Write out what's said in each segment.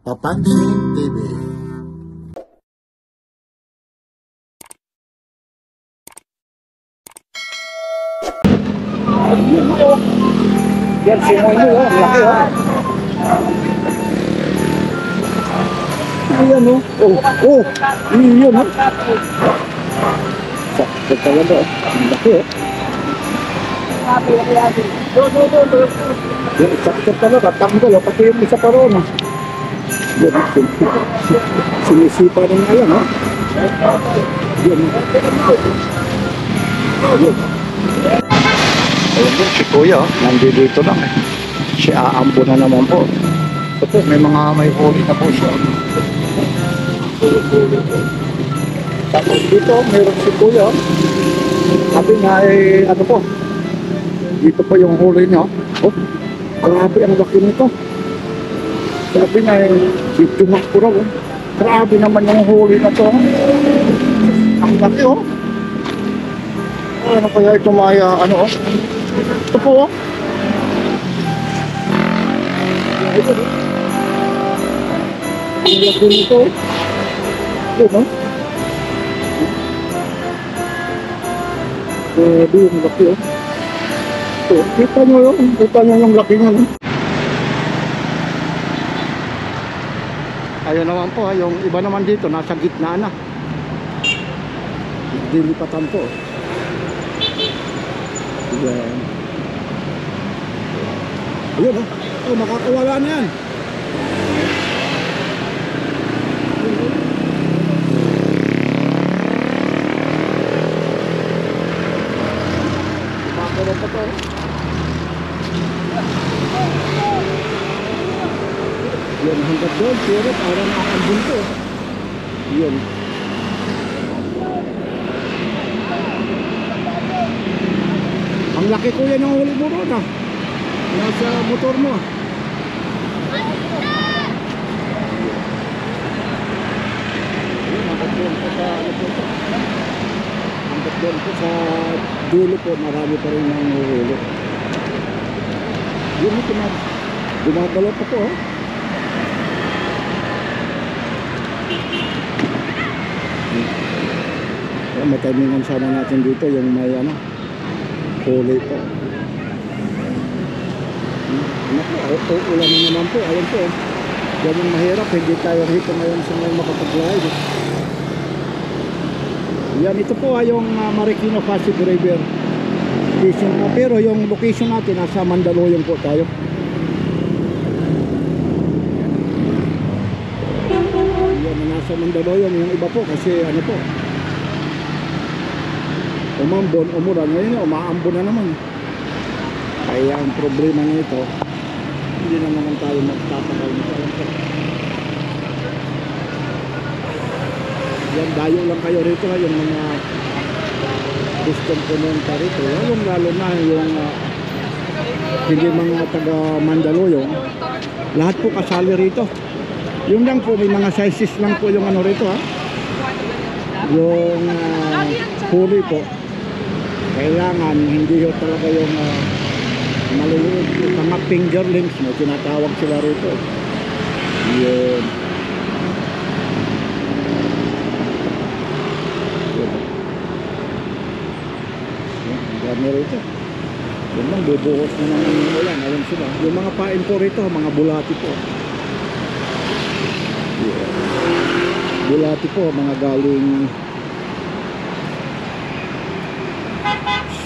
Papansin TV. Yan, simoy mo yun. Laki oh. Ayan oh. Oh. Yun oh. Sakit talaga oh. Laki oh. Yan, sakit talaga. Tanggal oh. Pati yung isa pa ron oh. Yan, sinisipa rin nga yan oh. Yan. Yan. Ayun po, si Kuya, nandito lang eh. Si aambo na naman po. Ito, may huli na po siya. Tapos dito, mayroon si Kuya. Sabi nga eh, ano po, dito po yung huli niya. Oh, grabe ang laki nito. Sabi nga eh, dito na po raw. Grabe naman yung huli na to. Ang laki oh. Ano kaya ito maya, ano oh. Ito po oh. Ang laki nito. Ito no? Grabe yung laki oh. Ito, kita nyo yun. Kita nyo yung laki nyo no? Ayun naman po, yung iba naman dito nasa gitna na. Dilipatan po. Ayan. Ayun oh. Oh, makakawala na yan. Makakawala pa to. Yan, hanggang doon, pero parang nakakambun to. Yan. Ang laki ko yan ang huli mo ron ah. Nasa motor mo ah. Hanggang doon po sa hanggang doon po sa dulo po, marami pa rin ang huli. Yun ito na. Gumagalaw pa po oh. Matamingan sana natin dito yung may ano huli po. Ulan na naman po. Ayun po yan yung mahirap, hindi tayo rito ngayon sa may makapag-live. Yan, ito po ay yung Marikina Pasig River fishing po, pero yung location natin nasa Mandaluyong po tayo. Yan, nasa Mandaluyong yung iba po kasi ano po umambon, umulan. Ngayon umaambon na naman. Kaya ang problema nito, hindi na naman tayo magtatakaw nito. Yan, dayo lang kayo rito yung mga gustong pumunta rito. Lalo na yung hindi mga taga Mandaluyong, lahat po kasali rito. Yung lang po, may mga sizes lang po yung ano rito ha. Yung huli po, kailangan hindi yun talaga yung maliliit, yung mga fingerlings mo, tinatawag sila rito. Yun. Ang dami rito. Yun lang, bubuhos na naman yung ulan. Alam sila. Yung mga pain po rito, mga bulati po. Yun. Bulati po, mga galing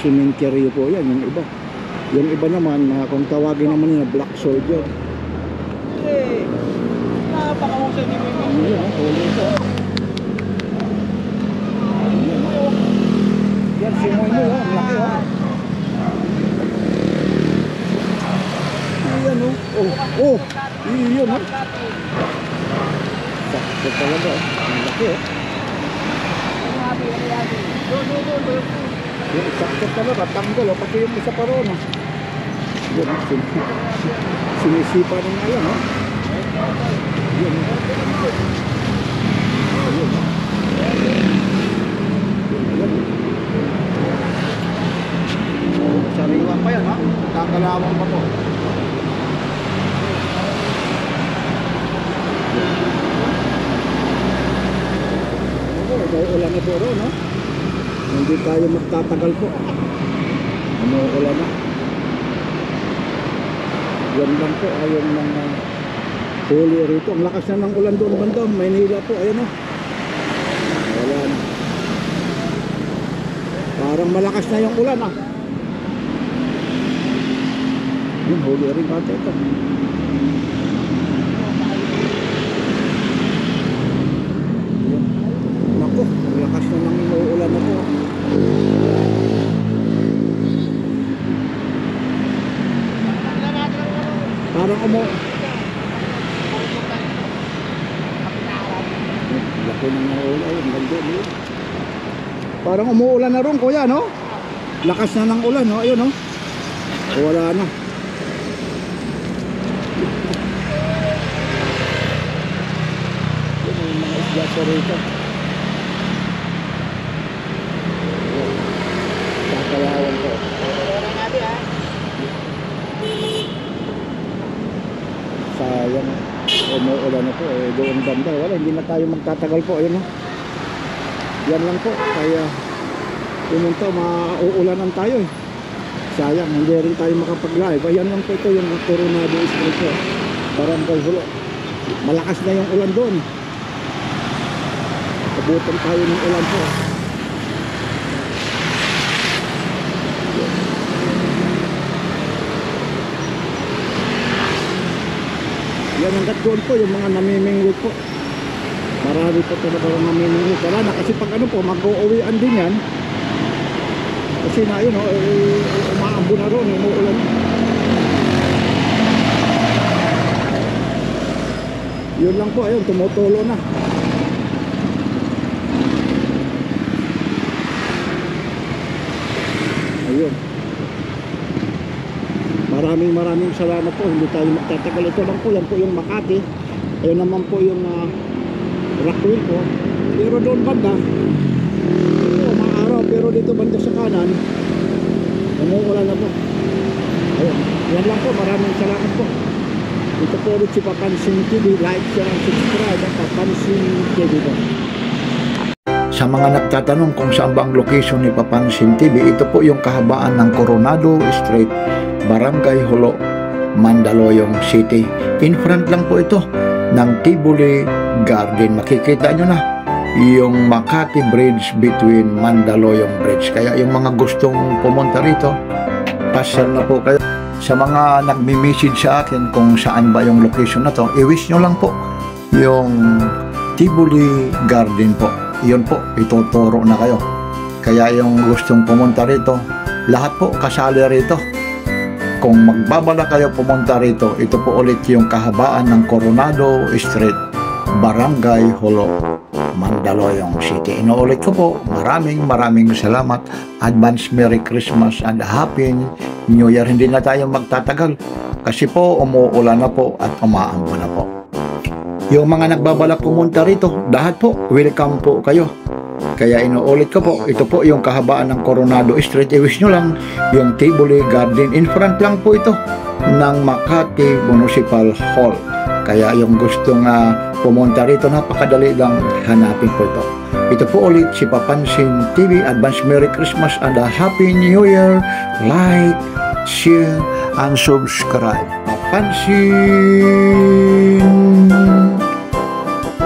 cemetery po yan, yung iba. Yung iba naman, kung tawagin naman nila black soldier. Eh, napakahusay ni Mimo. Yan, huli ito. Yan, simoy mo yun, ang laki oh. Ayan oh. Oh, yun oh. Sakit talaga oh. Ang laki oh. Yan, sakit talaga, tanggal oh. Pati yung isa pa ron oh. Yan, sinisipa rin nga yan oh. Yan oh. Sariwa pa yan ha. Kakalawang pa po. siguro, no? Hindi tayo magtatagal po. Umuulan na. Yan lang po ay yung mga huli rito. Ang lakas na ng ulan doon banda. Maynila po, ayun o. Wala na. Parang malakas na yung ulan ah. Yun, huli rin kate ito. Yun. Naku, ang lakas na ng uulan na po. Parang laki ng uulan, ang ganda niyo. Parang umuulan na rin kuya, no? Lakas na ng ulan, no? Ayun, no? Wala na. Yun yung mga isla sa rito. Kakalawan ko. Sayang, umuulan na po. Doon banda, wala. Hindi na tayo magtatagal po. Ayun, no? Yan lang po, kaya pumunta, mauulanan tayo eh. Sayang, hindi rin tayo makapag-live. Ayan lang po ito, yung Coronado Street po, Barangay Hulo. Malakas na yung ulan doon. Abutan tayo ng ulan po. Yan hanggat doon po, yung mga namimingwit po. Marami po talaga namimingwit. Wala na kasi pag ano po, mag-uuwian din yan. Kasi na yun, umaambo na ron, umuulan. Yun lang po, ayun, tumutulo na. Ayun. Maraming salamat po, hindi tayo magtatagal. Ito lang po, yan po yung Makati. Ayun naman po yung Rockwell po. Pero doon banda, maaraw, pero dito banda sa kanan umuulan na po. Ayun, yan lang po, maraming salamat po. Ito po ulit si Papansin TV. Like, share, and subscribe at Papansin TV po. Sa mga nagtatanong kung saan ba ang location ni Papansin TV, ito po yung kahabaan ng Coronado Street, Barangay Hulo, Mandaluyong City. In front lang po ito ng Tivoli Garden. Makikita nyo na yung Makati Bridge between Mandaluyong Bridge. Kaya yung mga gustong pumunta rito, pasyal na po kayo. Sa mga nagme-message sa akin kung saan ba yung location na to, i-wish nyo lang po yung Tivoli Garden po. Yun po, ituturo na kayo. Kaya yung gustong pumunta rito, lahat po kasali rito. Kung magbabala kayo pumunta rito, ito po ulit yung kahabaan ng Coronado Street, Barangay Hulo, Mandaluyong City. Inuulit ko po, maraming salamat. Advance Merry Christmas and Happy New Year. Hindi na tayo magtatagal kasi po umuulan na po at umaambo na po. Yung mga nagbabalak pumunta rito, lahat po, welcome po kayo. Kaya inuulit ko po, ito po yung kahabaan ng Coronado Street. I-wish nyo lang yung Tivoli Garden. In front lang po ito ng Makati Municipal Hall. Kaya yung gustong pumunta rito, napakadali lang hanapin po ito. Ito po ulit si Papansin TV. Advance Merry Christmas and a Happy New Year. Like, share, and subscribe. Papansin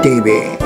TV.